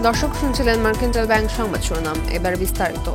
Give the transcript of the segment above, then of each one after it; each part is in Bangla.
দর্শক শুনছিলেন মার্কেন্টাইল ব্যাংক সংবাদ শিরোনাম, এবার বিস্তারিত।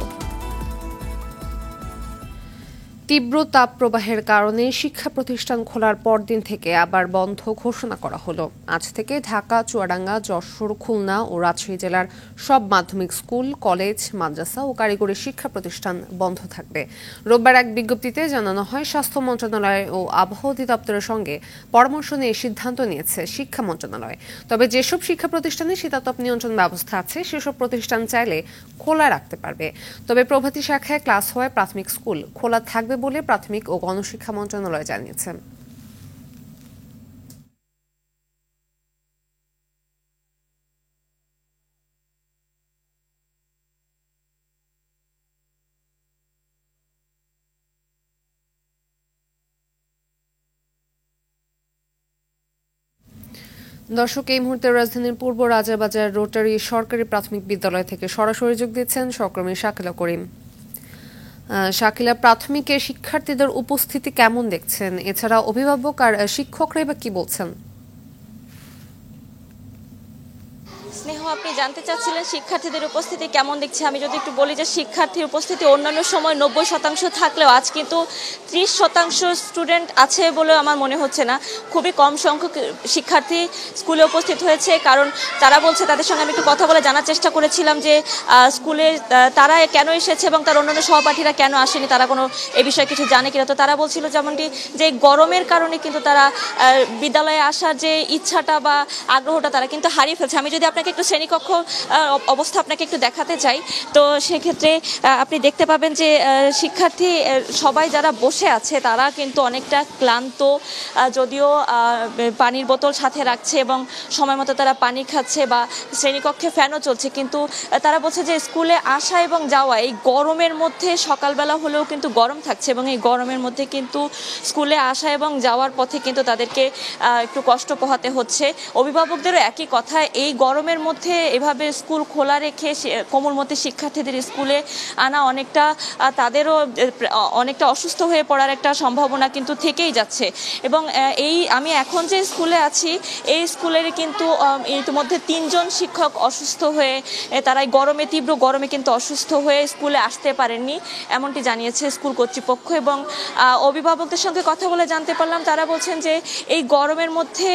তীব্র তাপপ্রবাহের কারণে শিক্ষা প্রতিষ্ঠান খোলার পরদিন থেকে আবার বন্ধ ঘোষণা করা হলো। আজ থেকে ঢাকা, চুয়াডাঙ্গা, যশোর, খুলনা ও রাজশাহী জেলার সব মাধ্যমিক স্কুল, কলেজ, মাদ্রাসা ও কারিগরি শিক্ষা প্রতিষ্ঠান বন্ধ থাকবে। রোববার এক বিজ্ঞপ্তিতে জানানো হয়, স্বাস্থ্য মন্ত্রণালয় ও আবহাওয়া অধিদপ্তরের সঙ্গে পরামর্শ নিয়ে সিদ্ধান্ত নিয়েছে শিক্ষা মন্ত্রণালয়। তবে যেসব শিক্ষা প্রতিষ্ঠানে শীতাতপ নিয়ন্ত্রণ ব্যবস্থা আছে সেসব প্রতিষ্ঠান চাইলে খোলা রাখতে পারবে। তবে প্রভাতী শাখায় ক্লাস হওয়ায় প্রাথমিক স্কুল খোলা থাকবে বলে প্রাথমিক ও গণশিক্ষা মন্ত্রণালয় জানিয়েছে। দর্শক, এই মুহূর্তে রাজধানীর পূর্ব রাজাবাজার রোটারি সরকারি প্রাথমিক বিদ্যালয় থেকে সরাসরি যোগ দিচ্ছেন সহকর্মী শাকিলা করিম। শাকিলা, প্রাথমিকে শিক্ষার্থীদের উপস্থিতি কেমন দেখছেন? এছাড়া অভিভাবক আর শিক্ষকরা বা কি বলছেন? স্নেহ, আপনি জানতে চাচ্ছিলেন শিক্ষার্থীদের উপস্থিতি কেমন দেখছে। আমি যদি একটু বলি যে শিক্ষার্থীর উপস্থিতি অন্যান্য সময় 90% থাকলেও আজ কিন্তু 30% স্টুডেন্ট আছে বলে আমার মনে হচ্ছে না। খুবই কম সংখ্যক শিক্ষার্থী স্কুলে উপস্থিত হয়েছে, কারণ তারা বলছে, তাদের সঙ্গে আমি একটু কথা বলে জানার চেষ্টা করেছিলাম যে স্কুলে তারা কেন এসেছে এবং তার অন্যান্য সহপাঠীরা কেন আসেনি, তারা কোনো এ বিষয়ে কিছু জানে কিনা। তো তারা বলছিল যেমনটি যে গরমের কারণে কিন্তু তারা বিদ্যালয়ে আসার যে ইচ্ছাটা বা আগ্রহটা তারা কিন্তু হারিয়ে ফেলছে। আমি যদি আপনাকে একটু শ্রেণীকক্ষ অবস্থা আপনাকে একটু দেখাতে চাই, তো সেক্ষেত্রে আপনি দেখতে পাবেন যে শিক্ষার্থী সবাই যারা বসে আছে তারা কিন্তু অনেকটা ক্লান্ত, যদিও পানির বোতল সাথে রাখছে এবং সময় মতো তারা পানি খাচ্ছে বা শ্রেণীকক্ষে ফ্যানও চলছে, কিন্তু তারা বলছে যে স্কুলে আসা এবং যাওয়া এই গরমের মধ্যে সকালবেলা হলেও কিন্তু গরম থাকছে এবং এই গরমের মধ্যে কিন্তু স্কুলে আসা এবং যাওয়ার পথে কিন্তু তাদেরকে একটু কষ্ট পোহাতে হচ্ছে। অভিভাবকদেরও একই কথা, এই গরমের মধ্যে এভাবে স্কুল খোলা রেখে কোমলমতি শিক্ষার্থীদের স্কুলে আনা অনেকটা তাদেরও অনেকটা অসুস্থ হয়ে পড়ার একটা সম্ভাবনা কিন্তু থেকেই যাচ্ছে। এবং আমি এখন যে স্কুলে আছি এই স্কুলের কিন্তু ইতিমধ্যে 3 জন শিক্ষক অসুস্থ হয়ে তারা তীব্র গরমে কিন্তু অসুস্থ হয়ে স্কুলে আসতে পারেননি, এমনটি জানিয়েছে স্কুল কর্তৃপক্ষ। এবং অভিভাবকদের সঙ্গে কথা বলে জানতে পারলাম, তারা বলছেন যে এই গরমের মধ্যে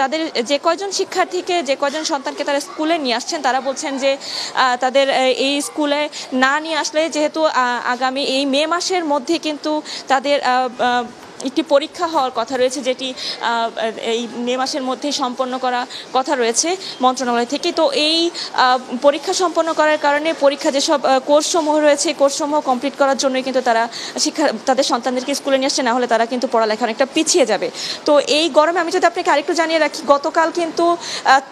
তাদের যে কয়জন শিক্ষার্থীকে, যে কয়জন সন্তানকে তারা স্কুলে নিয়ে আসছেন, তারা বলছেন যে তাদের এই স্কুলে না নিয়ে আসলে, যেহেতু আগামী এই মে মাসের মধ্যে কিন্তু তাদের একটি পরীক্ষা হওয়ার কথা রয়েছে, যেটি এই মে মাসের মধ্যেই সম্পন্ন করা কথা রয়েছে মন্ত্রণালয় থেকে। তো এই পরীক্ষা সম্পন্ন করার কারণে পরীক্ষা যেসব কোর্সসমূহ রয়েছে কোর্সসমূহ কমপ্লিট করার জন্যই কিন্তু তারা তাদের সন্তানদেরকে স্কুলে নিয়ে আসছে, না হলে তারা কিন্তু পড়ালেখা অনেকটা পিছিয়ে যাবে। তো এই গরমে আমি যদি আপনাকে আরেকটু জানিয়ে রাখি, গতকাল কিন্তু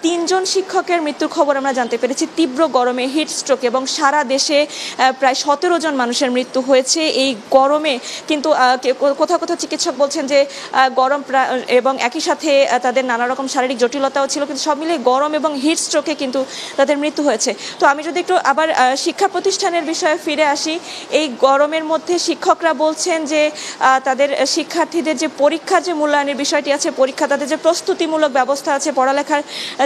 3 জন শিক্ষকের মৃত্যুর খবর আমরা জানতে পেরেছি তীব্র গরমে, হিট স্ট্রোক, এবং সারা দেশে প্রায় 17 জন মানুষের মৃত্যু হয়েছে এই গরমে। কিন্তু কোথাও কোথাও চিকিৎসক বলছেন যে গরম এবং একই সাথে তাদের নানা রকম শারীরিক জটিলতাও ছিল, কিন্তু সব মিলিয়ে গরম এবং হিট স্ট্রোকে কিন্তু তাদের মৃত্যু হয়েছে। তো আমি যদি একটু আবার শিক্ষা প্রতিষ্ঠানের বিষয়ে ফিরে আসি, এই গরমের মধ্যে শিক্ষকরা বলছেন যে তাদের শিক্ষার্থীদের যে পরীক্ষার যে মূল্যায়নের বিষয়টি আছে, পরীক্ষা তাদের যে প্রস্তুতিমূলক ব্যবস্থা আছে, পড়ালেখার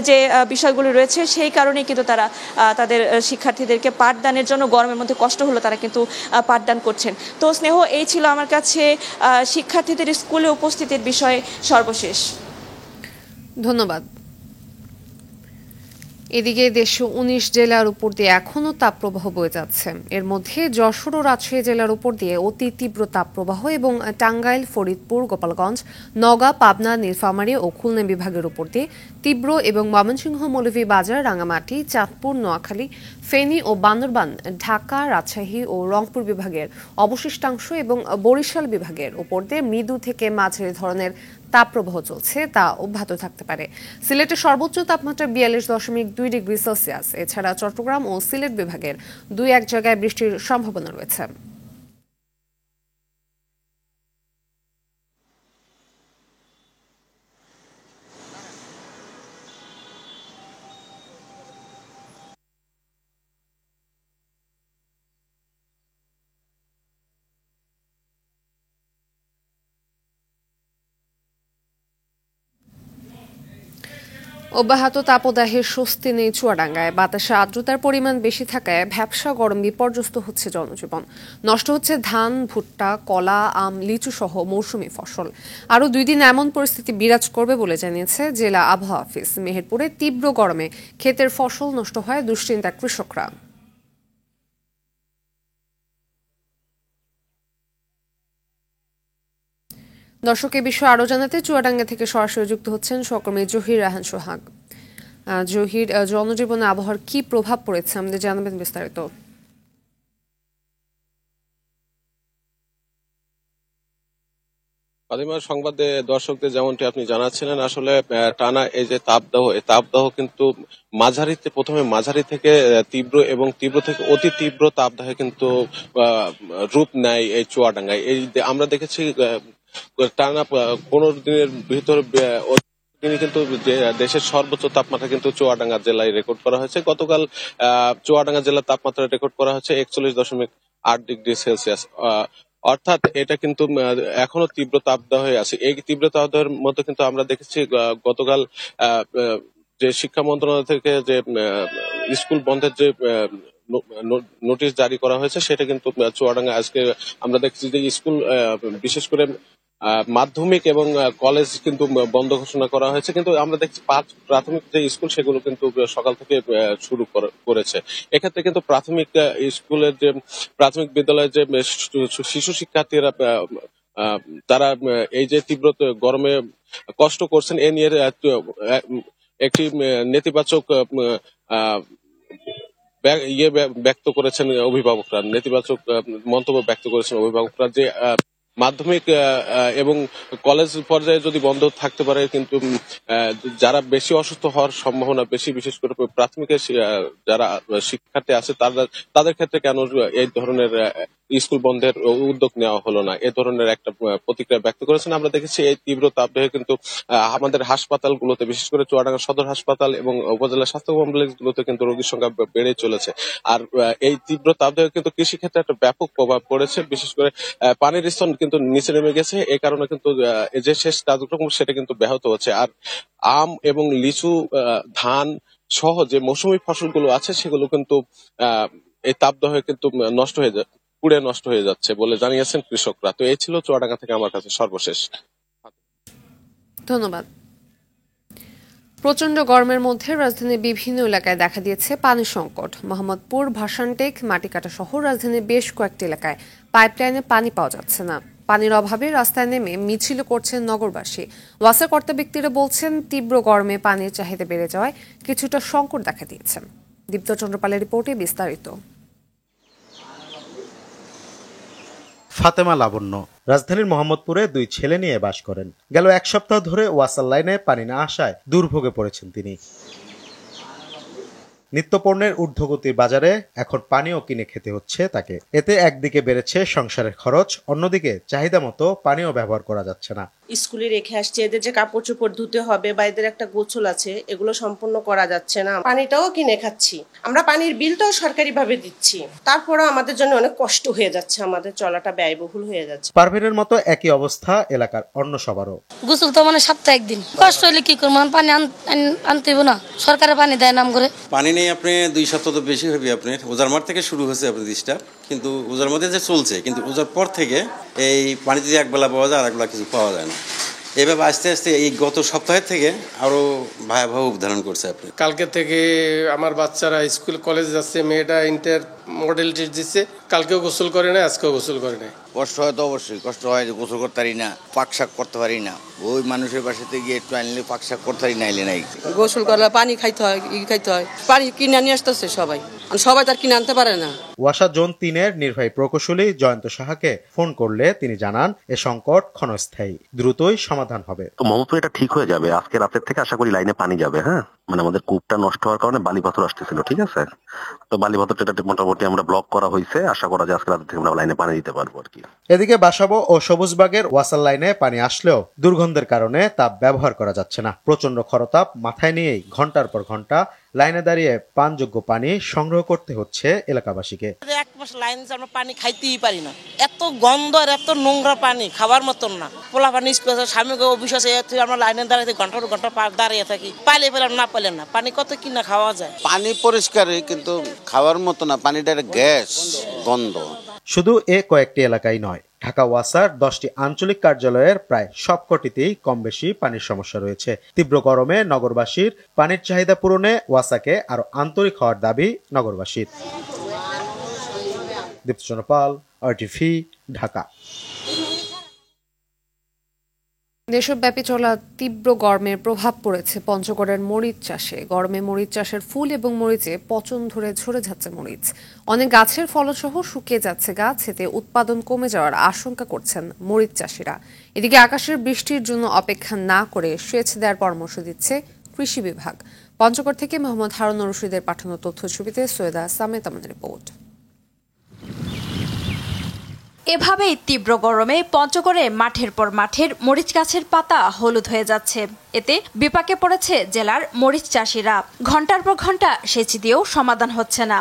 যে বিষয়গুলি রয়েছে, সেই কারণেই কিন্তু তারা তাদের শিক্ষার্থীদেরকে পাঠদানের জন্য গরমের মধ্যে কষ্ট হলো তারা কিন্তু পাঠদান করছেন। তো স্নেহ, এই ছিল আমার কাছে শিক্ষার্থীদের স্কুলে উপস্থিতির বিষয়ে সর্বশেষ। ধন্যবাদ। এদিকে দেশে 19 জেলার উপর দিয়ে এখনও তাপপ্রবাহ বয়ে যাচ্ছে। এর মধ্যে যশোর ও রাজশাহী জেলার উপর দিয়ে অতি তীব্র তাপপ্রবাহ এবং টাঙ্গাইল, ফরিদপুর, গোপালগঞ্জ, নওগাঁ, পাবনা, নীলফামারী ও খুলনা বিভাগের উপর দিয়ে তীব্র এবং ময়মনসিংহ, মৌলভীবাজার, রাঙামাটি, চাঁদপুর, নোয়াখালী, ফেনী ও বান্দরবান, ঢাকা, রাজশাহী ও রংপুর বিভাগের অবশিষ্টাংশ এবং বরিশাল বিভাগের উপর দিয়ে মৃদু থেকে মাঝারি ধরনের তাপপ্রবাহ চলছে, তা অব্যাহত থাকতে পারে। সিলেটের সর্বোচ্চ তাপমাত্রা 42.2 ডিগ্রি সেলসিয়াস। এছাড়া চট্টগ্রাম ও সিলেট বিভাগের 2-1 জায়গায় বৃষ্টির সম্ভাবনা রয়েছে। অব্যাহত তাপদাহের স্বস্তি নেই চুয়াডাঙ্গায়। বাতাসে আর্দ্রতার পরিমাণ বেশি থাকায় ভ্যাপসা গরম বিপর্যস্ত হচ্ছে জনজীবন। নষ্ট হচ্ছে ধান, ভুট্টা, কলা, আম, লিচু সহ মৌসুমী ফসল। আরও 2 দিন এমন পরিস্থিতি বিরাজ করবে বলে জানিয়েছে জেলা আবহাওয়া অফিস। মেহেরপুরে তীব্র গরমে ক্ষেতের ফসল নষ্ট হয় দুশ্চিন্তা কৃষকরা। দর্শক, এ বিষয়ে আরো জানাতে চুয়াডাঙ্গা থেকে সরাসরি যুক্ত হচ্ছেন সহকর্মী জহির রাহান সোহাগ। জহির, জনজীবনে আবহাওয়ার কি প্রভাব পড়েছে আমাদের জানাবেন বিস্তারিত। ফাতিমা, সংবাদে দর্শকদের যেমনটি আপনি জানাচ্ছিলেন, আসলে টানা এই যে তাপদাহ, এই তাপদাহ কিন্তু প্রথমে মাঝারি থেকে তীব্র এবং তীব্র থেকে অতি তীব্র তাপদাহে কিন্তু রূপ নেয় এই চুয়াডাঙ্গায়। এই আমরা দেখেছি টানা 15 দিনের ভিতরে তিনি কিন্তু দেশের সর্বোচ্চ তাপমাত্রা কিন্তু চুয়াডাঙ্গা জেলায় রেকর্ড করা হয়েছে। গতকাল চুয়াডাঙ্গা জেলার তাপমাত্রা রেকর্ড করা হয়েছে 41.8 ডিগ্রি সেলসিয়াস। অর্থাৎ এটা কিন্তু এখনো তীব্র তাপদাহে আছে। এই তীব্র তাপদাহের মধ্যে কিন্তু আমরা দেখেছি গতকাল যে শিক্ষা মন্ত্রণালয় থেকে যে স্কুল বন্ধের যে নোটিশ জারি করা হয়েছে, সেটা কিন্তু চুয়াডাঙ্গা আজকে আমরা দেখছি যে স্কুল বিশেষ করে মাধ্যমিক এবং কলেজ কিন্তু বন্ধ ঘোষণা করা হয়েছে। কিন্তু আমরা দেখছি 5 প্রাথমিক যে স্কুল সেগুলো কিন্তু সকাল থেকে শুরু করেছে। এক্ষেত্রে কিন্তু প্রাথমিক স্কুলের যে প্রাথমিক বিদ্যালয়ের যে শিশু শিক্ষার্থীরা তারা এই যে তীব্র গরমে কষ্ট করছেন, এ নিয়ে একটি নেতিবাচক ব্যক্ত করেছেন অভিভাবকরা। নেতিবাচক মন্তব্য ব্যক্ত করেছেন অভিভাবকরা যে মাধ্যমিক এবং কলেজ পর্যায়ে যদি বন্ধ থাকতে পারে, কিন্তু যারা বেশি অসুস্থ হওয়ার সম্ভাবনা বেশি, বিশেষ করে প্রাথমিকের যারা শিক্ষার্থী আছে তাদের ক্ষেত্রে কেন এই ধরনের স্কুল বন্ধের উদ্যোগ নেওয়া হলো না, এ ধরনের একটা প্রতিক্রিয়া ব্যক্ত করেছেন। আমরা দেখেছি এই তীব্র তাপদাহে কিন্তু আমাদের হাসপাতালগুলোতে, বিশেষ করে চুয়াডাঙ্গা সদর হাসপাতাল এবং উপজেলা স্বাস্থ্য কমপ্লেক্সগুলোতে কিন্তু রোগীর সংখ্যা বেড়ে চলেছে। আর এই তীব্র তাপদাহে কিন্তু কৃষিক্ষেত্রে একটা ব্যাপক প্রভাব পড়েছে। বিশেষ করে পানির স্তর কিন্তু নিচে নেমে গেছে। এই কারণে কিন্তু যে শেষ কার্যক্রম সেটা কিন্তু ব্যাহত হচ্ছে। আর আম এবং লিচু, ধান সহ যে মৌসুমী ফসলগুলো আছে সেগুলো কিন্তু এই তাপদাহে কিন্তু পুড়ে নষ্ট হয়ে যাচ্ছে বলে জানিয়েছেন কৃষকরা। তো এই ছিল চুয়াডাঙ্গা থেকে আমার কাছে সর্বশেষ। ধন্যবাদ। প্রচন্ড গরমের মধ্যে রাজধানীর বিভিন্ন এলাকায় দেখা দিয়েছে পানি সংকট। মোহাম্মদপুর, ভাসানটেক, মাটিকাটা সহ রাজধানীর বেশ কয়েকটি এলাকায় পাইপলাইনে পানি পাওয়া যাচ্ছে না। পানির অভাবে রাস্তায় নেমে মিছিল করছেন নগরবাসী। ওয়াসা কর্তা ব্যক্তিরা বলছেন, তীব্র গরমে পানির চাহিদা বেড়ে যাওয়ায় কিছুটা সংকট দেখা দিয়েছে। দীপ্ত চন্দ্রপালের রিপোর্টে বিস্তারিত। ফাতেমা লাবণ্য রাজধানীর মোহাম্মদপুরে 2 ছেলে নিয়ে বাস করেন। গেল 1 সপ্তাহ ধরে ওয়াসার লাইনে পানি না আসায় দুর্ভোগে পড়েছেন তিনি। নিত্যপণ্যের ঊর্ধ্বগতির বাজারে এখন পানিও কিনে খেতে হচ্ছে তাকে। এতে একদিকে বেড়েছে সংসারের খরচ, অন্যদিকে চাহিদা মতো পানিও ব্যবহার করা যাচ্ছে না। স্কুলে রেখে আসছে, এদের যে কাপড় চোপড় ধুতে হবে বা এদের একটা গোসল আছে, এগুলো সম্পূর্ণ করা যাচ্ছে না। পানিটাও কিনে খাচ্ছি আমরা, পানির বিলটাও সরকারি ভাবে দিচ্ছি, তারপরেও আমাদের জন্য অনেক কষ্ট হয়ে যাচ্ছে, আমাদের চলাটা ব্যয়বহুল হয়ে যাচ্ছে। পারভিনের মতো একই অবস্থা এলাকার অন্য সবারও। গোসল তো মানে সপ্তাহে একদিন, কষ্ট হলে কি করবো, পানি আনতে হবে না, সরকারের পানি দেয় নাম করে। পানি নেই আপনি 2 সপ্তাহ তো বেশি হবে। আপনার ওজার মাঠ থেকে শুরু হয়েছে আপনার দিশটা, কিন্তু ওজার মধ্যে যে চলছে, কিন্তু ওজার পর থেকে এই পানি যদি একবেলা পাওয়া যায় আর একবেলা কিছু পাওয়া যায় না। এইভাবে আস্তে আস্তে এই গত সপ্তাহের থেকে আরো ভয়াবহ উদাহরণ করছে। আপনি কালকে থেকে আমার বাচ্চারা স্কুল কলেজ যাচ্ছে, মেয়েটা ইন্টার মডেল টেস্ট দিচ্ছে, কালকেও গোসল করে না, আজকেও গোসল করে না। কষ্ট হয় তো অবশ্যই কষ্ট হয়, গোসল করতে পারি না, পাক শাক করতে পারি না। ওই মানুষের বাসাতে গিয়ে একটু আনলে পাক শাক করতে পারি না, এলে নাই। গোসল করলে পানি খাইতে হয়, পানি কিনে নিয়ে আসতেছে সবাই তার কিনে আনতে পারে না। ওয়াসা জোন 3-এর নির্বাহী প্রকৌশলী জয়ন্ত সাহাকে ফোন করলে তিনি জানান, এ সংকট ক্ষণস্থায়ী, দ্রুতই সমাধান হবে। তো মোহাম্মদপুর এটা ঠিক হয়ে যাবে, আজকে রাতের থেকে আশা করি লাইনে পানি যাবে। হ্যাঁ, মানে আমাদের কূপটা নষ্ট হওয়ার কারণে বালি পাথর আসতেছিল, ঠিক আছে। তো বালি পাথরটা মোটামুটি আমরা ব্লক করা হয়েছে, আশা করা যায় আজকে রাতের থেকে আমরা লাইনে পানি দিতে পারবো আর কি। এদিকে বাসাবো ও সবুজবাগের ওয়াসার লাইনে পানি আসলেও দুর্গন্ধের কারণে তাপ ব্যবহার করা যাচ্ছে না। প্রচন্ড খরতাপ মাথায় নিয়েই ঘন্টার পর ঘন্টা লাইনে দাঁড়িয়ে পানযোগ্য পানি সংগ্রহ করতে হচ্ছে এলাকাবাসীকে। থেকে। 1 মাস লাইন আমরা পানি খাইতেই পারি না, এত গন্ধ আর এত নোংরা পানি খাবার মতন না। পোলা পানি স্কুল আছে, স্বামীকে অফিস আছে, আমরা লাইনে দাঁড়াইতে ঘন্টার ঘন্টা দাঁড়িয়ে থাকি, পাইলে পেলাম না পাইলেন না। পানি কত কিনা খাওয়া যায়। পানি পরিষ্কারই, কিন্তু খাওয়ার মতো না, পানিটার গ্যাস গন্ধ। শুধু কয়েকটি এলাকায় নয়, ঢাকা ওয়াসার 10টি আঞ্চলিক কার্যালয়ের প্রায় সবকটিতেই কম বেশি পানির সমস্যা রয়েছে। তীব্র গরমে নগরবাসীর পানির চাহিদা পূরণে ওয়াসাকে আরো আন্তরিক হওয়ার দাবি নগরবাসীর। দীপ্তচন্দ্র পাল, RTV, ঢাকা। দেশব্যাপী চলা তীব্র গরমের প্রভাব পড়েছে পঞ্চগড়ের মরিচ চাষে। গরমে মরিচ চাষের ফুল এবং মরিচে পচন ধরে ঝরে যাচ্ছে মরিচ। অনেক গাছের ফলসহ শুকিয়ে যাচ্ছে গাছ, এতে উৎপাদন কমে যাওয়ার আশঙ্কা করছেন মরিচ চাষিরা। এদিকে আকাশের বৃষ্টির জন্য অপেক্ষা না করে সেচ দেওয়ার পরামর্শ দিচ্ছে কৃষি বিভাগ। পঞ্চগড় থেকে মোহাম্মদ হারুন রশিদের পাঠানো তথ্যছবিতে সৈয়দা সামেত আমাদের রিপোর্ট। এভাবেই তীব্র গরমে পঞ্চগড়ে মাঠের পর মাঠের মরিচ গাছের পাতা হলুদ হয়ে যাচ্ছে। এতে বিপাকে পড়েছে জেলার মরিচ চাষিরা। ঘন্টার পর ঘন্টা সেচ দিয়েও সমাধান হচ্ছে না।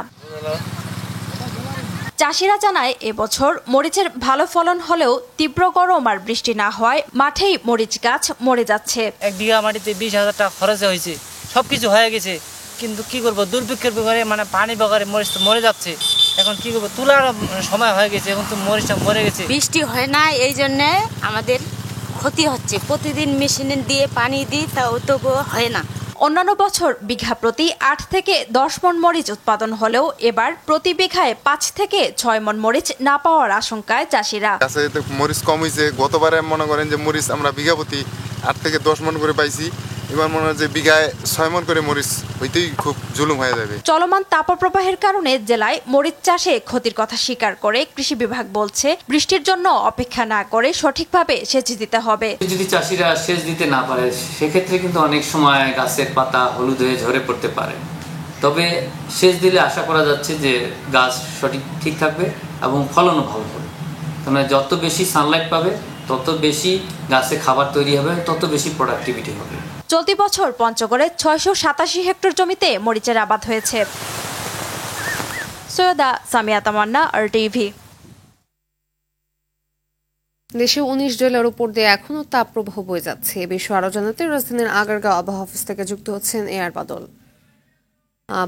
চাষিরা জানায়, এবছর মরিচের ভালো ফলন হলেও তীব্র গরম আর বৃষ্টি না হওয়ায় মাঠেই মরিচ গাছ মরে যাচ্ছে। 1 বিঘা মাটিতে 20,000 টাকা খরচ হয়েছে, সবকিছু হয়ে গেছে, কিন্তু কি করবো, দুর্ভিক্ষের ব্যাপারে পানি বগারে মরিচ তো মরে যাচ্ছে। এখন কি করবো, তোলার সময় হয়ে গেছে, এখন তো মরিচটা মরে গেছে। বৃষ্টি হয় না, এই জন্য আমাদের ক্ষতি হচ্ছে। প্রতিদিন মেশিন দিয়ে পানি দিই, তাও তবু হয় না। অন্যান্য বছর বিঘা প্রতি 8 থেকে 10 মণ মরিচ উৎপাদন হলেও এবার প্রতি বিঘায় 5 থেকে 6 মণ মরিচ না পাওয়ার আশঙ্কায় চাষিরা। মরিচ কম হয়েছে, গতবারে মনে করেন যে মরিচ আমরা বিঘা প্রতি 8 থেকে 10 মণ করে পাইছি, এবার মনে হয় যে বিঘায় 6 মণ করে মরিচ হইতেই খুব জুলুম হয়ে যাবে। চলমান তাপপ্রবাহের কারণে জেলায় মরিচ চাষে ক্ষতির কথা স্বীকার করে কৃষি বিভাগ বলছে, বৃষ্টির জন্য অপেক্ষা না করে সঠিকভাবে সেচ দিতে হবে। যদি চাষিরা সেচ দিতে না পারে, সেক্ষেত্রে কিন্তু অনেক সময় গাছের পাতা হলুদ হয়ে ঝরে পড়তে পারে। তবে সেচ দিলে আশা করা যাচ্ছে যে গাছ ঠিক থাকবে এবং ফলনও ভালো হবে। কারণ যত বেশি সানলাইট পাবে, তত বেশি গাছে খাবার তৈরি হবে, তত বেশি প্রোডাক্টিভিটি হবে। চলতি বছর পঞ্চগড়ে 687 হেক্টর জমিতে মরিচের আবাদ হয়েছে। সৈয়দা সামিয়া তামান্না, RTV। দেশে 19 জেলার উপর দিয়ে এখনো তাপপ্রবাহ বয়ে যাচ্ছে। এ বিষয়ে আরো জানাতে রাজধানীর আগারগাঁও আবহাওয়া অফিস থেকে যুক্ত হচ্ছেন AR বাদল।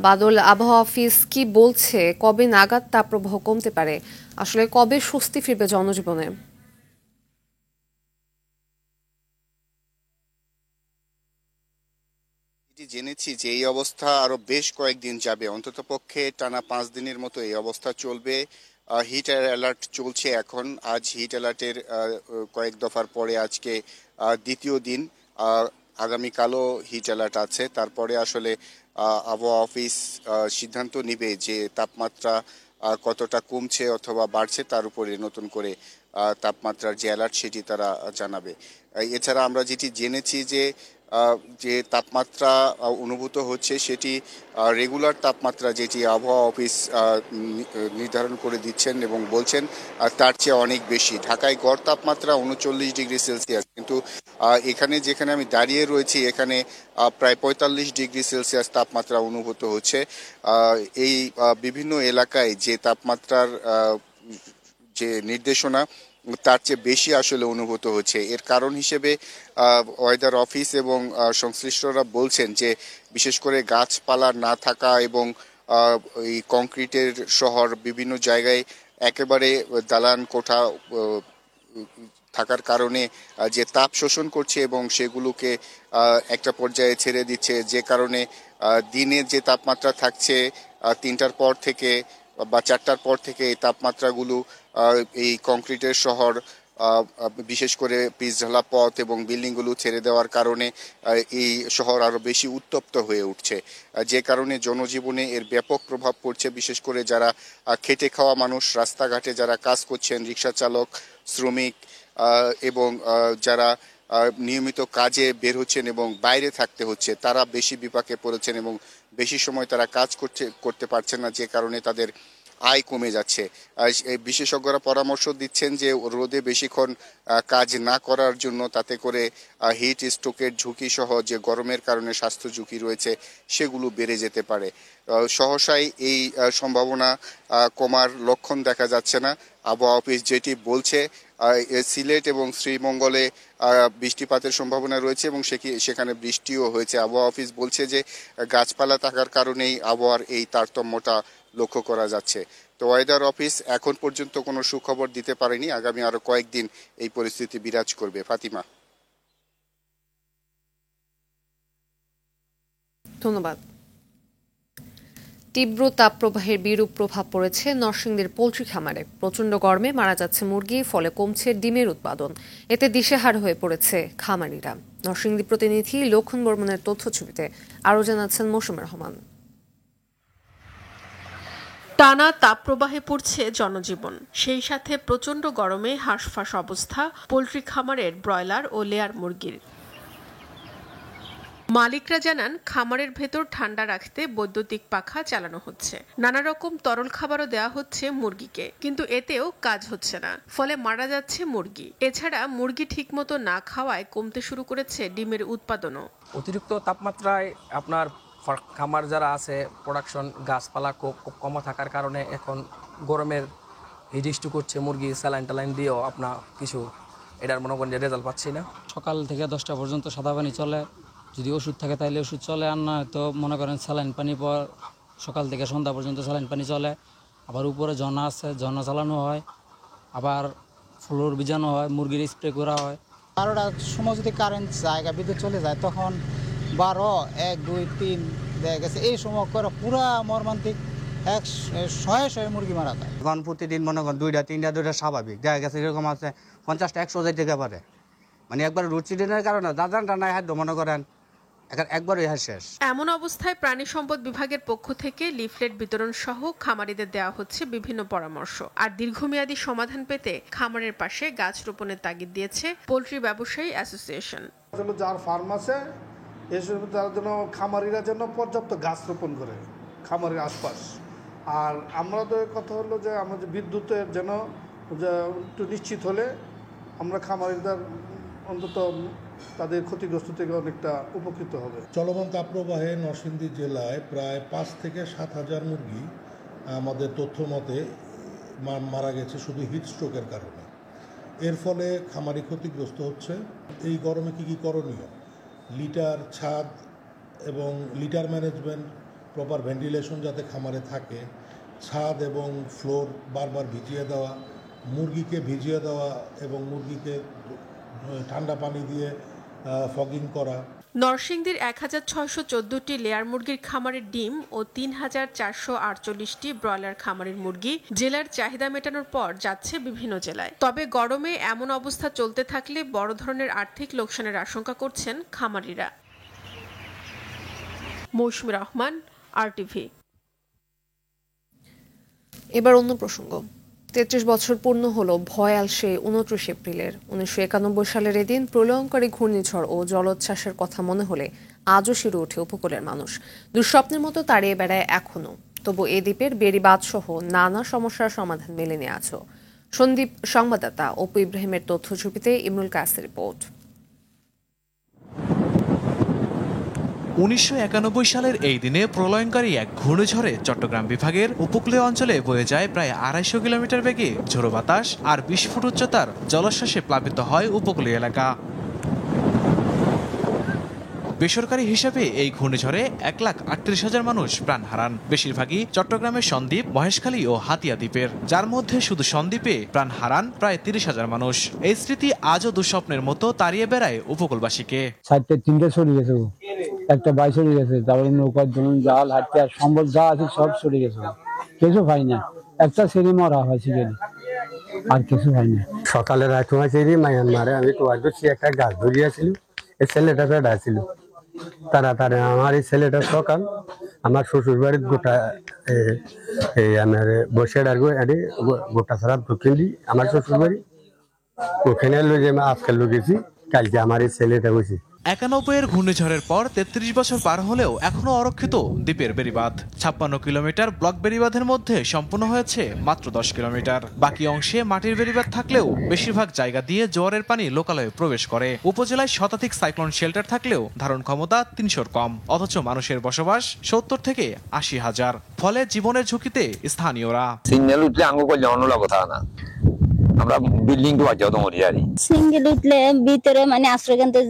বাদল, আবহাওয়া অফিস কি বলছে, কবে নাগাদ তাপপ্রবাহ কমতে পারে, আসলে কবে স্বস্তি ফিরবে জনজীবনে? জেনেছি যে এই অবস্থা আরো বেশ কয়েকদিন যাবে, অন্তত পক্ষে টানা 5 দিনের মতো এই অবস্থা চলবে। হিট অ্যালার্ট চলছে এখন। আজ হিট অ্যালার্টের কয়েক দফার পরে আজকে দ্বিতীয় দিন, আগামীকালও হিট অ্যালার্ট আছে। তারপরে আসলে আবহাওয়া অফিস সিদ্ধান্ত নিবে যে তাপমাত্রা কতটা কমছে অথবা বাড়ছে, তার উপরে নতুন করে তাপমাত্রার যে অ্যালার্ট সেটি তারা জানাবে। এছাড়া আমরা যেটি জেনেছি যে তাপমাত্রা অনুভূত হচ্ছে সেটি রেগুলার তাপমাত্রা যেটি আবহাওয়া অফিস নির্ধারণ করে দিচ্ছেন এবং বলছেন তার চেয়ে অনেক বেশি। ঢাকায় গড় তাপমাত্রা 39 ডিগ্রি সেলসিয়াস, কিন্তু এখানে যেখানে আমি দাঁড়িয়ে রয়েছি এখানে প্রায় 45 ডিগ্রি সেলসিয়াস তাপমাত্রা অনুভূত হচ্ছে। এই বিভিন্ন এলাকায় যে তাপমাত্রার যে নির্দেশনা তার চেয়ে বেশি আসলে অনুভূত হচ্ছে। এর কারণ হিসেবে ওয়েদার অফিস এবং সংশ্লিষ্টরা বলছেন যে বিশেষ করে গাছপালা না থাকা এবং এই কংক্রিটের শহর বিভিন্ন জায়গায় একেবারে দালান কোঠা থাকার কারণে যে তাপ শোষণ করছে এবং সেগুলোকে একটা পর্যায়ে ছেড়ে দিচ্ছে, যে কারণে দিনের যে তাপমাত্রা থাকছে 3টার পর থেকে বা 4টার পর থেকে এই তাপমাত্রাগুলো এই কংক্রিটের শহর, বিশেষ করে পিচঢালা পথ এবং বিল্ডিংগুলো ছেড়ে দেওয়ার কারণে এই শহর আরো বেশি উত্তপ্ত হয়ে উঠছে, যে কারণে জনজীবনে এর ব্যাপক প্রভাব পড়ছে। বিশেষ করে যারা খেটে খাওয়া মানুষ, রাস্তাঘাটে যারা কাজ করছেন, রিক্সা চালক, শ্রমিক এবং যারা নিয়মিত কাজে বের হচ্ছেন এবং বাইরে থাকতে হচ্ছে, তারা বেশি বিপাকে পড়েছেন এবং বেশি সময় তারা কাজ করতে পারছেন না, যে কারণে তাদের আয় কমে যাচ্ছে। এই বিশেষজ্ঞরা পরামর্শ দিচ্ছেন যে রোদে বেশিক্ষণ কাজ না করার জন্য, তাতে করে হিট স্ট্রোকের ঝুঁকি সহ যে গরমের কারণে স্বাস্থ্য ঝুঁকি রয়েছে সেগুলো বেড়ে যেতে পারে। সহসাই এই সম্ভাবনা কমার লক্ষণ দেখা যাচ্ছে না। আবহাওয়া অফিস যেটি বলছে, সিলেট এবং শ্রীমঙ্গলে বৃষ্টিপাতের সম্ভাবনা রয়েছে এবং সেখানে বৃষ্টিও হয়েছে। আবহাওয়া অফিস বলছে যে গাছপালা থাকার কারণেই আবহাওয়ার এই তারতম্যটা লক্ষ্য করা যাচ্ছে। তো ওয়েদার অফিস এখন পর্যন্ত কোনো সুখবর দিতে পারেনি। আগামী আরো কয়েকদিন এই পরিস্থিতি বিরাজ করবে। ফাতিমা। ধন্যবাদ। তীব্র তাপপ্রবাহের বিরূপ প্রভাব পড়েছে নরসিংদীর পোল্ট্রি খামারে। প্রচণ্ড গরমে মারা যাচ্ছে মুরগি, ফলে কমছে ডিমের উৎপাদন। এতে দিশেহারা হয়ে পড়েছে খামারিরা। নরসিংদী প্রতিনিধি লক্ষণ বর্মনের তথ্যছবিতে আরও জানাচ্ছেন মৌসুমী রহমান। টানা তাপপ্রবাহে পড়ছে জনজীবন, সেই সাথে প্রচণ্ড গরমে হাঁসফাঁস অবস্থা পোল্ট্রি খামারের ব্রয়লার ও লেয়ার মুরগির। মালিকরা জানান, খামারের ভেতর ঠান্ডা রাখতে বৈদ্যুতিক পাখা চালানো হচ্ছে, নানা রকম তরল খাবারও দেওয়া হচ্ছে মুরগিকে, কিন্তু এতেও কাজ হচ্ছে না, ফলে মারা যাচ্ছে মুরগি। এছাড়া মুরগি ঠিকমতো না খাওয়ায় কমতে শুরু করেছে ডিমের উৎপাদনও। অতিরিক্ত তাপমাত্রায় আপনার খামার যারা আছে প্রোডাকশন গাছপালা কমা থাকার কারণে এখন গরমের হিডিস্টু করছে মুরগি, স্যালাইন টালাইন দিয়েও আপনার কিছু এটার মনে করেন যে রেজাল্ট পাচ্ছি না। সকাল থেকে 10টা পর্যন্ত সাদা পানি চলে, যদি ওষুধ থাকে তাহলে ওষুধ চলে, আর না তো মনে করেন স্যালাইন পানি পর সকাল থেকে সন্ধ্যা পর্যন্ত স্যালাইন পানি চলে। আবার উপরে ঝর্ণা আছে, ঝর্ণা চালানো হয়, আবার ফ্লোর ভিজানো হয়, মুরগির স্প্রে করা হয়। 12টার সময় যদি কারেন্ট জায়গা বিদ্যুৎ চলে যায় তখন 12, 1, 2, 3 দেখা গেছে এই সময় করে পুরা মর্মান্তিক শয়ে মুরগি মারা যায়। এখন প্রতিদিন মনে করেন 2টা 3টা 2টা স্বাভাবিক দেখা গেছে, এরকম আছে 50টা 100 যেতে পারে। মানে একবার রুটসিডেনের কারণে দাদানটা নাই হাত মনে করেন একবারই শেষ। এমন অবস্থায় প্রাণী সম্পদ বিভাগের পক্ষ থেকে লিফলেট বিতরণ সহ খামারিদের দেওয়া হচ্ছে বিভিন্ন পরামর্শ। আর দীর্ঘমেয়াদী সমাধান পেতে খামারের পাশে গাছ রোপণের তাগিদ দিয়েছে পোল্ট্রি ব্যবসায়ী অ্যাসোসিয়েশন। যার ফার্ম আছে এসব তার জন্য খামারিরা যেন পর্যাপ্ত গাছ রোপণ করে খামারের আশপাশ। আর আমাদের কথা হলো যে আমাদের বিদ্যুতের যেন একটু নিশ্চিত হলে আমরা খামারিদের অন্তত তাদের ক্ষতিগ্রস্ত থেকে অনেকটা উপকৃত হবে। চলমান তাপপ্রবাহে নরসিংদী জেলায় প্রায় 5 থেকে 7 হাজার মুরগি আমাদের তথ্য মতে মারা গেছে শুধু হিট স্ট্রোকের কারণে। এর ফলে খামারি ক্ষতিগ্রস্ত হচ্ছে। এই গরমে কি করণীয়? লিটার, ছাদ এবং লিটার ম্যানেজমেন্ট, প্রপার ভেন্টিলেশন যাতে খামারে থাকে, ছাদ এবং ফ্লোর বারবার ভিজিয়ে দেওয়া, মুরগিকে ভিজিয়ে দেওয়া এবং মুরগিকে ঠান্ডা পানি দিয়ে ফগিং করা। নরসিংদীর 1614টি লেয়ার মুরগির খামারের ডিম ও 3448টি ব্রয়লার খামারের মুরগি জেলার চাহিদা মেটানোর পর যাচ্ছে বিভিন্ন জেলায়। তবে গরমে এমন অবস্থা চলতে থাকলে বড় ধরনের আর্থিক লোকসানের আশঙ্কা করছেন খামারিরা। মৌসুমী রহমান, RTV। এবার অন্য প্রসঙ্গ। 33 বছর পূর্ণ হলো ভয়াল সেই 29 এপ্রিলের। 1991 সালের এদিন প্রলয়ঙ্করী ঘূর্ণিঝড় ও জলোচ্ছ্বাসের কথা মনে হলে আজও শিরে ওঠে উপকূলের মানুষ। দুঃস্বপ্নের মতো তাড়িয়ে বেড়ায় এখনো। তবু এ দ্বীপের বেড়িবাঁধ সহ নানা সমস্যার সমাধান মেলেনি আজও। সন্দ্বীপ সংবাদদাতা অপু ইব্রাহিমের তথ্যছবিতে ইমরুল কায়েসের রিপোর্ট। 1991 সালের এই দিনে প্রলয়ঙ্কারী এক ঘূর্ণিঝড়ে চট্টগ্রাম বিভাগের উপকূলীয় অঞ্চলে বয়ে যায় প্রায় 250 কিলোমিটার বেগে ঝোড়ো বাতাস আর 20 ফুট উচ্চতার জলোচ্ছ্বাসে প্লাবিত হয় উপকূলীয় এলাকা। বেসরকারি হিসাবে এই ঘূর্ণিঝড়ে 1,38,000 মানুষ প্রাণ হারান। বেশিরভাগই চট্টগ্রামের সন্দ্বীপ, মহেশখালী ও হাতিয়া দ্বীপের, যার মধ্যে শুধু সন্দ্বীপে প্রাণ হারান প্রায় 30,000 মানুষ। এই স্মৃতি আজও দুঃস্বপ্নের মতো তাড়িয়ে বেড়ায় উপকূলবাসীকে। 3টা সরে গেছে, একটা বাই সরে গেছে, তারপরে নৌকার জন্য জাল হাঁটতে আর সম্বল যা আছে সব সরে গেছে, কিছু পাই না। একটা সেরি মরা হয়েছে আর কিছু পাই না। সকালে রাত হয়েছে মায়ানমারে আমি তোমার ধরছি একটা গাছ ধরিয়েছিল, এই ছেলেটা পেটা ছিল তাড়াতাড়ি। আমার এই ছেলেটা সকাল আমার শ্বশুর বাড়ির গোটা আমার বসে গোটা ছাড়া ঢুকিয়ে দিই আমার শ্বশুর বাড়ি। ওখানে যে আজকাল গেছি, কালকে আমার এই ছেলেটা হয়েছে 91-এর ঘূর্ণিঝড়ের পর 33 বছর পার হলেও এখনো অরক্ষিত দ্বীপের বেড়িবাঁধ। 56 কিলোমিটার ব্লক বেড়িবাঁধের মধ্যে সম্পূর্ণ হয়েছে মাত্র 10 কিলোমিটার। বাকি অংশে মাটির বেড়িবাঁধ থাকলেও বেশিরভাগ জায়গা দিয়ে জোয়ারের পানি লোকালয়ে প্রবেশ করে। উপজেলায় শতাধিক সাইক্লোন শেল্টার থাকলেও ধারণ ক্ষমতা 300-র কম, অথচ মানুষের বসবাস 70 থেকে 80 হাজার। ফলে জীবনের ঝুঁকিতে স্থানীয়রা। সিগন্যাল উঠলে আঙ্গু করলে অন্য কথা না, আমরা বিল্ডিং তো বাজাও তো মরি আরি। সিঙ্গেল উঠলে ভিতরে মানে আশ্রয়কেন্দ্রে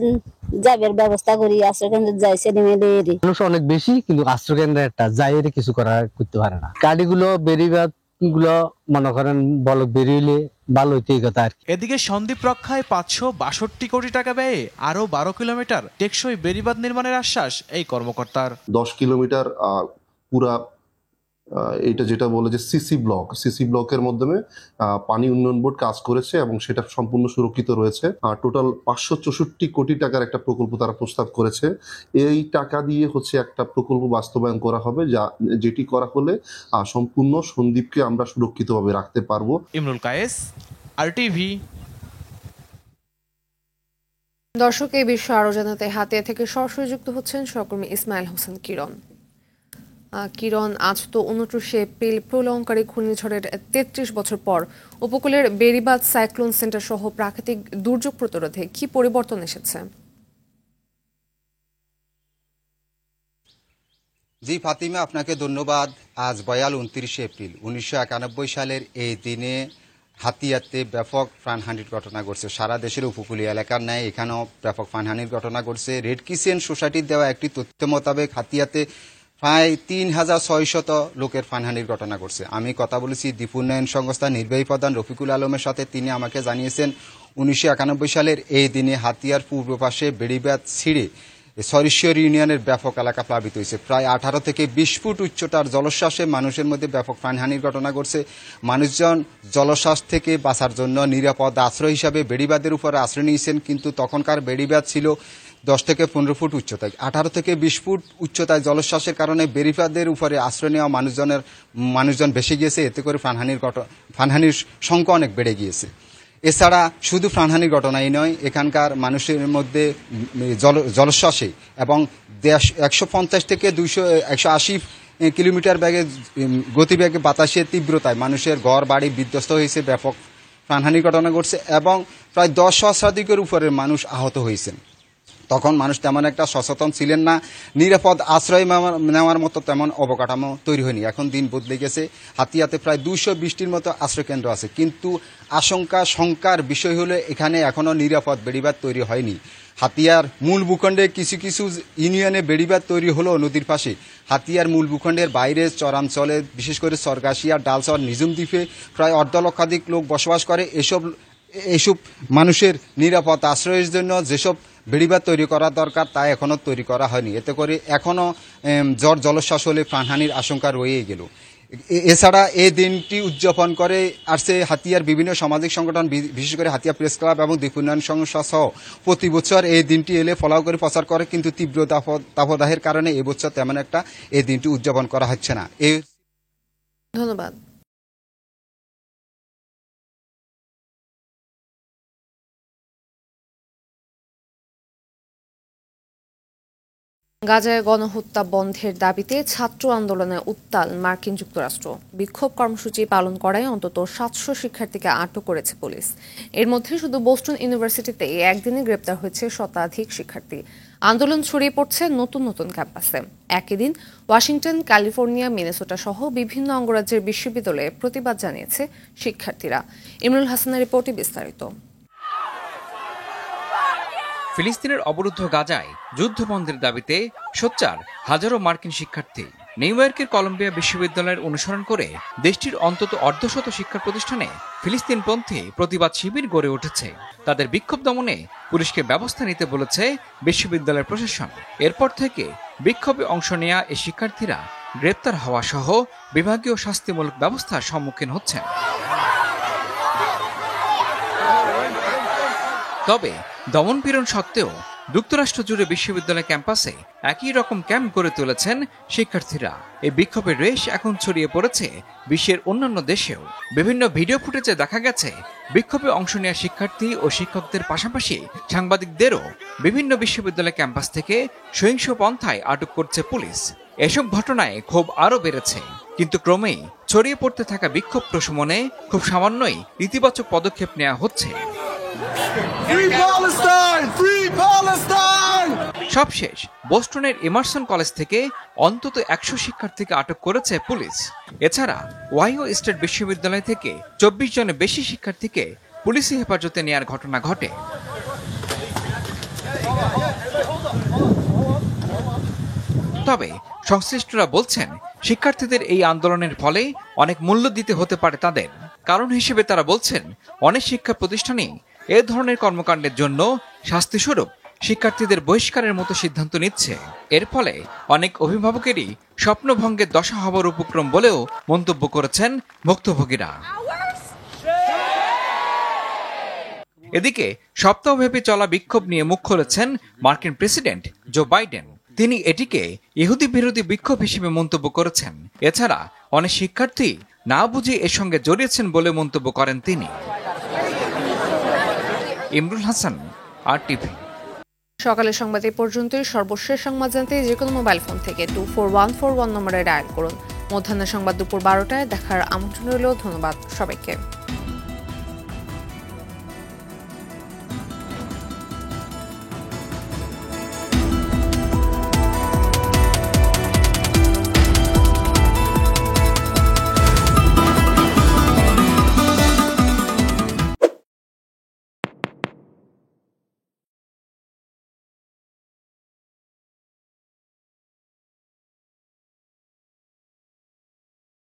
যাবের ব্যবস্থা করি, আশ্রয়কেন্দ্রে যাইছে নেমেলে মানুষ অনেক বেশি, কিন্তু আশ্রয়কেন্দ্রে একটা যাইরে কিছু করতে পারে না। গাড়িগুলো বেরিবাদ গুলো মনে করেন বলক বেরিয়ে ভালো হইতে কথা আর। এদিকে সন্দ্বীপ রক্ষায় 562 কোটি টাকা ব্যয়ে আরো 12 কিলোমিটার টেকসই বেড়িবাঁধ নির্মাণের আশ্বাস এই কর্মকর্তার। 10 কিলোমিটার পুরা এটা যেটা বলে যে সিসি ব্লকের মাধ্যমে পানি উন্নয়ন বোর্ড কাজ করেছে এবং সেটা সম্পূর্ণ সুরক্ষিত রয়েছে। টোটাল 564 কোটি টাকার একটা প্রকল্প তারা প্রস্তাব করেছে। এই টাকা দিয়ে একটা প্রকল্প বাস্তবায়ন করা হবে, যেটি করা হলে সম্পূর্ণ সন্দ্বীপকে আমরা সুরক্ষিতভাবে রাখতে পারবো। ইমরুল কায়েস, RTV। দর্শক, এই বিষয়ে আরো জানাতে হাতিয়া থেকে সরাসরি যুক্ত হচ্ছেন সহকর্মী ইসমাইল হোসেন কিরণ। কিরণ, আজ তো 29 এপ্রিল প্রলয়ঙ্কারী ঘূর্ণিঝড়ের 33 বছর পর উপকূলের বেড়িবাঁধ, সাইক্লোন সেন্টার সহ প্রাকৃতিক দুর্যোগ প্রতিরোধে কি পরিবর্তন এসেছে? জি ফাতিমা, আপনাকে ধন্যবাদ। আজ বয়াল 29 এপ্রিল 1991 সালের এই দিনে হাতিয়াতে ব্যাপক প্রাণহানির ঘটনা ঘটছে। সারা দেশের উপকূলীয় এলাকার ন্যায় এখানেও ব্যাপক প্রাণহানির ঘটনা ঘটছে। রেড ক্রিসেন্ট সোসাইটির দেওয়া একটি তথ্য মোতাবেক হাতিয়াতে প্রায় 3600 লোকের প্রাণহানির ঘটনা ঘটছে। আমি কথা বলেছি দ্বীপ উন্নয়ন সংস্থার নির্বাহী প্রধান রফিকুল আলমের সাথে। তিনি আমাকে জানিয়েছেন 1991 সালের এই দিনে হাতিয়ার পূর্ব পাশে বেড়িবাঁধ ছিঁড়ে সরিশ্বর ইউনিয়নের ব্যাপক এলাকা প্লাবিত হয়েছে। প্রায় 18 থেকে 20 ফুট উচ্চতার জলোচ্ছ্বাসে মানুষের মধ্যে ব্যাপক প্রাণহানির ঘটনা ঘটছে। মানুষজন জলোচ্ছ্বাস থেকে বাঁচার জন্য নিরাপদ আশ্রয় হিসাবে বেড়িবাঁধের উপরে আশ্রয় নিয়েছেন, কিন্তু তখনকার বেড়িবাঁধ ছিল 10 থেকে 15 ফুট উচ্চতায়। 18 থেকে 20 ফুট উচ্চতায় জলোচ্ছ্বাসের কারণে বেড়িবাঁধের উপরে আশ্রয় নেওয়া মানুষজন বেশি গিয়েছে। এতে করে প্রাণহানির সংখ্যা অনেক বেড়ে গিয়েছে। এছাড়া শুধু প্রাণহানির ঘটনাই নয়, এখানকার মানুষের মধ্যে জলোচ্ছ্বাসে এবং 150 থেকে 180 কিলোমিটার বেগে গতিবেগে বাতাসের তীব্রতায় মানুষের ঘর বাড়ি বিধ্বস্ত হয়েছে, ব্যাপক প্রাণহানির ঘটনা ঘটছে এবং প্রায় 10 সহস্রাধিকের উপরের মানুষ আহত হয়েছেন। তখন মানুষ তেমন একটা সচেতন ছিলেন না, নিরাপদ আশ্রয় নেওয়ার মতো তেমন অবকাঠামো তৈরি হয়নি। এখন দিন বদলে গেছে। হাতিয়াতে প্রায় 220টির মতো আশ্রয়কেন্দ্র আছে, কিন্তু শঙ্কার বিষয় হলো এখানে এখনও নিরাপদ বেড়িবাঁধ তৈরি হয়নি। হাতিয়ার মূল ভূখণ্ডে কিছু কিছু ইউনিয়নে বেড়িবাঁধ তৈরি হলো নদীর পাশে। হাতিয়ার মূল ভূখণ্ডের বাইরে চরাঞ্চলে, বিশেষ করে সরগাছিয়া, ডালচর, নিজুম দ্বীপে প্রায় 1.5 লক্ষাধিক লোক বসবাস করে। এসব মানুষের নিরাপদ আশ্রয়ের জন্য যেসব বেড়িবাঁধ তৈরি করা দরকার তা এখনও তৈরি করা হয়নি। এতে করে এখনও জলোচ্ছ্বাস হলে প্রাণহানির আশঙ্কা রয়েই গেল। এছাড়া এই দিনটি উদযাপন করে আসছে হাতিয়ার বিভিন্ন সামাজিক সংগঠন, বিশেষ করে হাতিয়া প্রেস ক্লাব এবং দ্বীপ উন্নয়ন সংস্থা সহ। প্রতি বছর এই দিনটি এলে ফলাও করে প্রচার করে, কিন্তু তীব্র দাবদাহের কারণে এবছর তেমন একটা এই দিনটি উদযাপন করা হচ্ছে না। ধন্যবাদ। গাজায় গণহত্যা বন্ধের দাবিতে ছাত্র আন্দোলনে উত্তাল মার্কিন যুক্তরাষ্ট্র। বিক্ষোভ কর্মসূচি পালন করায় অন্তত 700 শিক্ষার্থীকে আটক করেছে পুলিশ। এর মধ্যে শুধু বোস্টন ইউনিভার্সিটিতে একদিনে গ্রেপ্তার হয়েছে শতাধিক শিক্ষার্থী। আন্দোলন ছড়িয়ে পড়ছে নতুন নতুন ক্যাম্পাসে। একই দিন ওয়াশিংটন, ক্যালিফোর্নিয়া, মিনেসোটা সহ বিভিন্ন অঙ্গরাজ্যের বিশ্ববিদ্যালয়ে প্রতিবাদ জানিয়েছে শিক্ষার্থীরা। ইমরুল হাসানের রিপোর্টে বিস্তারিত। ফিলিস্তিনের অবরুদ্ধ গাজায় যুদ্ধবন্ধের দাবিতে সোচ্চার হাজারো মার্কিন শিক্ষার্থী। নিউ ইয়র্কের কলম্বিয়া বিশ্ববিদ্যালয়ের অনুসরণ করে দেশটির অন্তত অর্ধশত শিক্ষা প্রতিষ্ঠানে ফিলিস্তিনপন্থী প্রতিবাদ শিবির গড়ে উঠেছে। তাদের বিক্ষোভ দমনে পুলিশকে ব্যবস্থা নিতে বলেছে বিশ্ববিদ্যালয়ের প্রশাসন। এরপর থেকে বিক্ষোভে অংশ নেয়া এই শিক্ষার্থীরা গ্রেপ্তার হওয়া সহ বিভাগীয় শাস্তিমূলক ব্যবস্থার সম্মুখীন হচ্ছেন। তবে দমনপীড়ন সত্ত্বেও যুক্তরাষ্ট্র জুড়ে বিশ্ববিদ্যালয় ক্যাম্পাসে একই রকম ক্যাম্প গড়ে তুলেছেন শিক্ষার্থীরা। এই বিক্ষোভের রেশ এখন ছড়িয়ে পড়েছে বিশ্বের অন্যান্য দেশেও। বিভিন্ন ভিডিও ফুটেজে দেখা গেছে বিক্ষোভে অংশ নেওয়া শিক্ষার্থী ও শিক্ষকদের পাশাপাশি সাংবাদিকদেরও বিভিন্ন বিশ্ববিদ্যালয় ক্যাম্পাস থেকে সহিংস পন্থায় আটক করছে পুলিশ। এসব ঘটনায় ক্ষোভ আরও বেড়েছে, কিন্তু ক্রমেই ছড়িয়ে পড়তে থাকা বিক্ষোভ প্রশমনে খুব সামান্যই ইতিবাচক পদক্ষেপ নেওয়া হচ্ছে। সবশেষ বোস্টনের এমারসন কলেজ থেকে অন্তত 100 শিক্ষার্থীকে আটক করেছে পুলিশ। এছাড়া ওহাইও স্টেট বিশ্ববিদ্যালয় থেকে 24 জনের বেশি শিক্ষার্থীকে পুলিশি হেফাজতে নেয়ার ঘটনা ঘটে। তবে সংশ্লিষ্টরা বলছেন, শিক্ষার্থীদের এই আন্দোলনের ফলে অনেক মূল্য দিতে হতে পারে তাদের। কারণ হিসেবে তারা বলছেন, অনেক শিক্ষা প্রতিষ্ঠানই এ ধরনের কর্মকাণ্ডের জন্য শাস্তিস্বরূপ শিক্ষার্থীদের বহিষ্কারের মতো সিদ্ধান্ত নিচ্ছে। এর ফলে অনেক অভিভাবকেরই স্বপ্নভঙ্গের দশা হবার উপক্রম বলেও মন্তব্য করেছেন ভুক্তভোগীরা। এদিকে সপ্তাহব্যাপী চলা বিক্ষোভ নিয়ে মুখ খুলেছেন মার্কিন প্রেসিডেন্ট জো বাইডেন। তিনি এটিকে ইহুদি বিরোধী বিক্ষোভ হিসেবে মন্তব্য করেছেন। এছাড়া অনেক শিক্ষার্থী না বুঝে এর সঙ্গে জড়িয়েছেন বলে মন্তব্য করেন তিনি। ইমরুল হাসান, RTV। সকালের সংবাদ এ পর্যন্তই। সর্বশেষ সংবাদ জানতে যে কোনো মোবাইল ফোন থেকে 24141 নম্বরে ডায়াল করুন। মধ্যাহ্ন সংবাদ দুপুর 12টায় দেখার আমন্ত্রণ রইল। ধন্যবাদ সবাইকে।